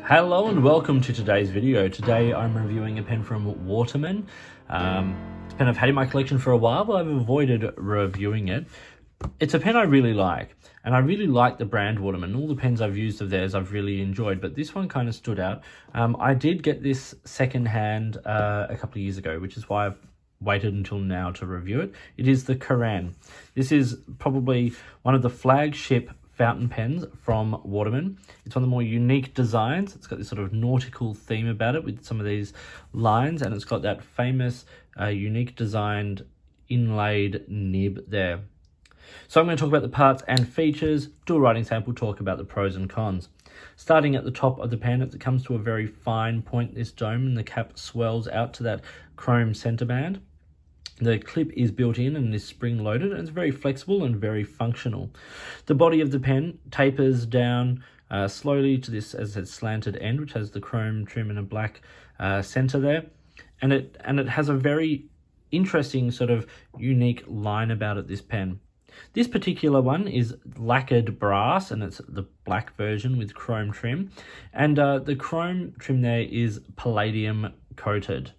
Hello and welcome to today's video. Today I'm reviewing a pen from Waterman. It's a pen I've had in my collection for a while, but I've avoided reviewing it. It's a pen I really like, and I really like the brand Waterman. All the pens I've used of theirs I've really enjoyed, but this one kind of stood out. I did get this secondhand a couple of years ago, which is why I've waited until now to review it. It is the Carene. This is probably one of the flagship fountain pens from Waterman. It's one of the more unique designs. It's got this sort of nautical theme about it with some of these lines, and it's got that famous unique designed inlaid nib there. So I'm going to talk about the parts and features, do a writing sample, talk about the pros and cons. Starting at the top of the pen, it comes to a very fine point, this dome, and the cap swells out to that chrome center band. The clip is built in and is spring loaded, and it's very flexible and very functional. The body of the pen tapers down slowly to this, as I said, slanted end, which has the chrome trim and a black center there. And it has a very interesting sort of unique line about it, this pen. This particular one is lacquered brass, and it's the black version with chrome trim. And the chrome trim there is palladium coated.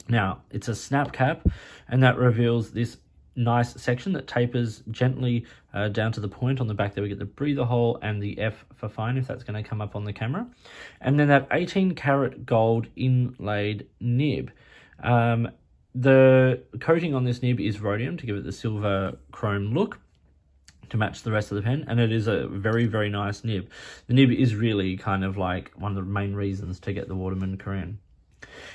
Now, it's a snap cap, and that reveals this nice section that tapers gently down to the point. On the back there we get the breather hole and the F for fine, if that's going to come up on the camera. And then that 18 karat gold inlaid nib. The coating on this nib is rhodium to give it the silver chrome look to match the rest of the pen, and it is a very, very nice nib. The nib is really kind of like one of the main reasons to get the Waterman Carene.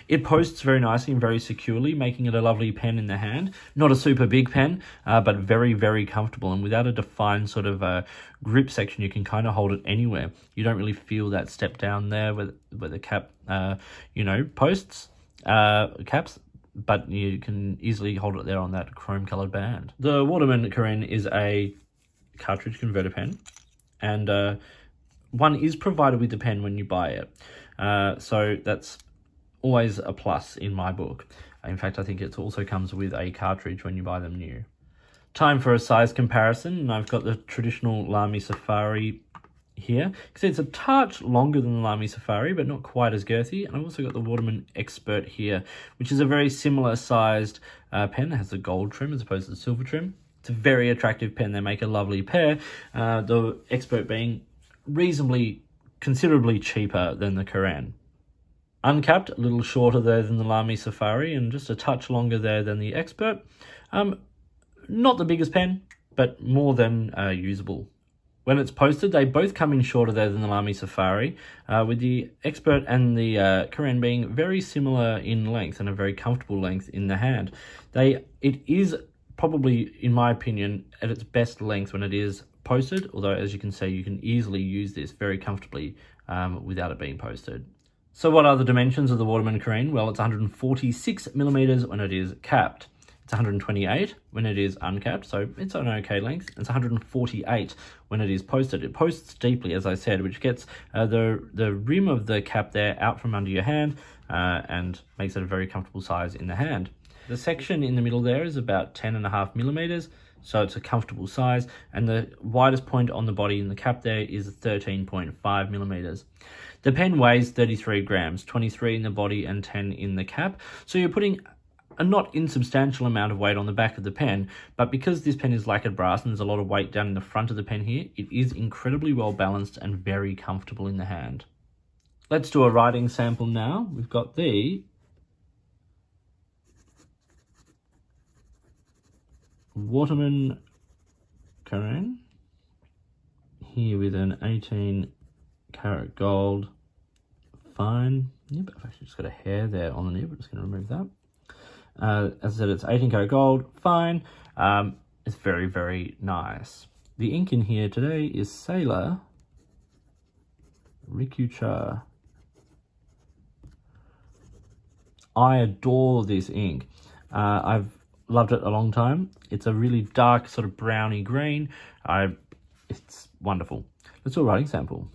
It posts very nicely and very securely, making it a lovely pen in the hand. Not a super big pen, but very, very comfortable. And without a defined sort of grip section, you can kind of hold it anywhere. You don't really feel that step down there where the cap, posts, caps, but you can easily hold it there on that chrome-coloured band. The Waterman Carene is a cartridge converter pen, and one is provided with the pen when you buy it. So that's always a plus in my book. In fact, I think it also comes with a cartridge when you buy them new. Time for a size comparison, and I've got the traditional Lamy Safari here. You can see it's a touch longer than the Lamy Safari, but not quite as girthy. And I've also got the Waterman Expert here, which is a very similar sized pen. It has the gold trim as opposed to the silver trim. It's a very attractive pen. They make a lovely pair. The Expert being considerably cheaper than the Carene. Uncapped, a little shorter there than the Lamy Safari, and just a touch longer there than the Expert. Not the biggest pen, but more than usable. When it's posted, they both come in shorter there than the Lamy Safari, with the Expert and the Carene being very similar in length and a very comfortable length in the hand. It is probably, in my opinion, at its best length when it is posted, although as you can see, you can easily use this very comfortably without it being posted. So what are the dimensions of the Waterman Carene? Well, it's 146 millimeters when it is capped. It's 128 when it is uncapped, so it's an okay length. It's 148 when it is posted. It posts deeply, as I said, which gets the rim of the cap there out from under your hand and makes it a very comfortable size in the hand. The section in the middle there is about 10.5 millimeters, so it's a comfortable size, and the widest point on the body in the cap there is 13.5 millimeters. The pen weighs 33 grams, 23 in the body and 10 in the cap, so you're putting a not insubstantial amount of weight on the back of the pen, but because this pen is lacquered brass and there's a lot of weight down in the front of the pen here, it is incredibly well balanced and very comfortable in the hand. Let's do a writing sample now. We've got the Waterman Carene here with an 18 karat gold fine nib. I've actually just got a hair there on the nib. I'm just going to remove that. As I said, it's 18 karat gold fine. It's very, very nice. The ink in here today is Sailor Rikucha. I adore this ink. I've loved it a long time. It's a really dark sort of browny green. It's wonderful. Let's do a writing sample.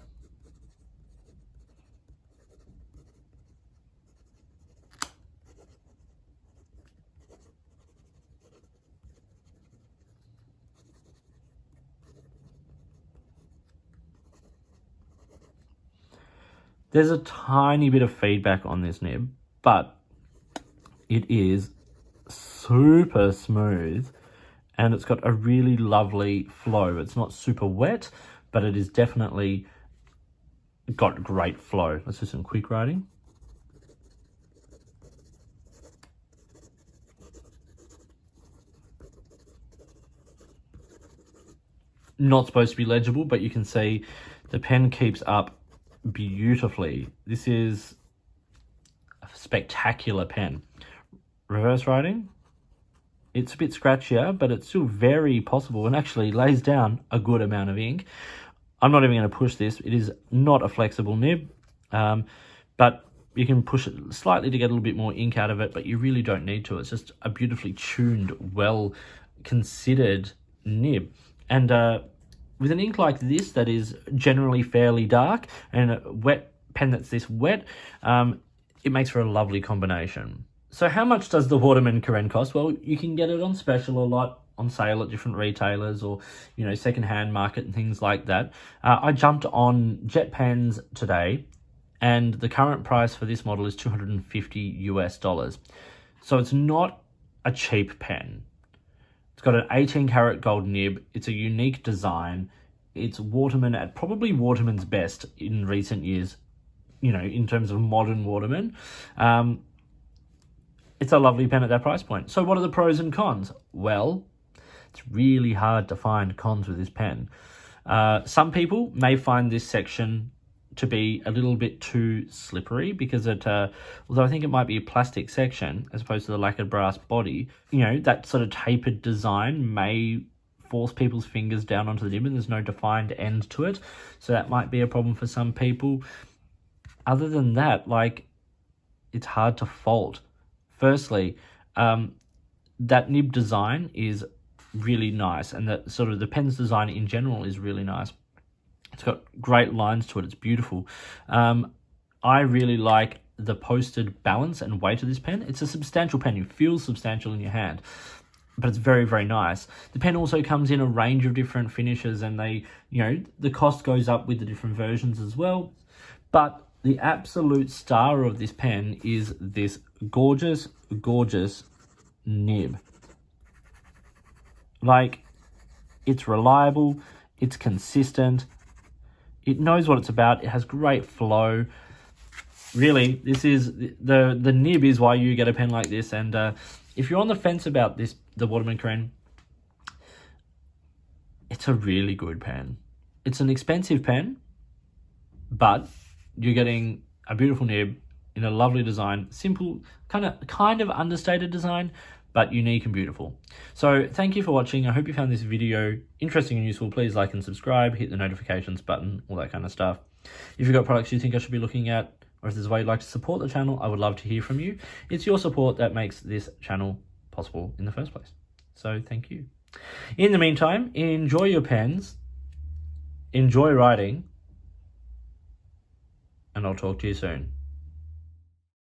There's a tiny bit of feedback on this nib, but it is super smooth and it's got a really lovely flow. It's not super wet, but it is definitely got great flow. Let's do some quick writing. Not supposed to be legible, but you can see the pen keeps up beautifully. This is a spectacular pen. Reverse writing, it's a bit scratchier, but it's still very possible and actually lays down a good amount of ink. I'm not even going to push this. It is not a flexible nib, but you can push it slightly to get a little bit more ink out of it, but you really don't need to. It's just a beautifully tuned, well considered nib. And with an ink like this that is generally fairly dark and a wet pen that's this wet, it makes for a lovely combination. So how much does the Waterman Carene cost? Well, you can get it on special a lot, on sale at different retailers or, you know, secondhand market and things like that. I jumped on Jet Pens today and the current price for this model is $250 US. So it's not a cheap pen. It's got an 18 karat gold nib. It's a unique design. It's Waterman at probably Waterman's best in recent years, you know, in terms of modern Waterman. It's a lovely pen at that price point. So what are the pros and cons? Well, it's really hard to find cons with this pen. Some people may find this section to be a little bit too slippery because it, although I think it might be a plastic section as opposed to the lacquered brass body, you know, that sort of tapered design may force people's fingers down onto the nib and there's no defined end to it. So that might be a problem for some people. Other than that, like, it's hard to fault. Firstly, that nib design is really nice, and that sort of the pen's design in general is really nice. It's got great lines to it. It's beautiful. I really like the posted balance and weight of this pen. It's a substantial pen. You feel substantial in your hand, but it's very, very nice. The pen also comes in a range of different finishes, and they, you know, the cost goes up with the different versions as well. But the absolute star of this pen is this gorgeous, gorgeous nib. Like, it's reliable, it's consistent, it knows what it's about, it has great flow. Really, this is the nib is why you get a pen like this. And if you're on the fence about this, the Waterman Carene, it's a really good pen. It's an expensive pen, but you're getting a beautiful nib in a lovely design, simple, kind of understated design, but unique and beautiful. So thank you for watching. I hope you found this video interesting and useful. Please like and subscribe, hit the notifications button, all that kind of stuff. If you've got products you think I should be looking at, or if there's a way you'd like to support the channel, I would love to hear from you. It's your support that makes this channel possible in the first place. So thank you. In the meantime, enjoy your pens, enjoy writing, and I'll talk to you soon.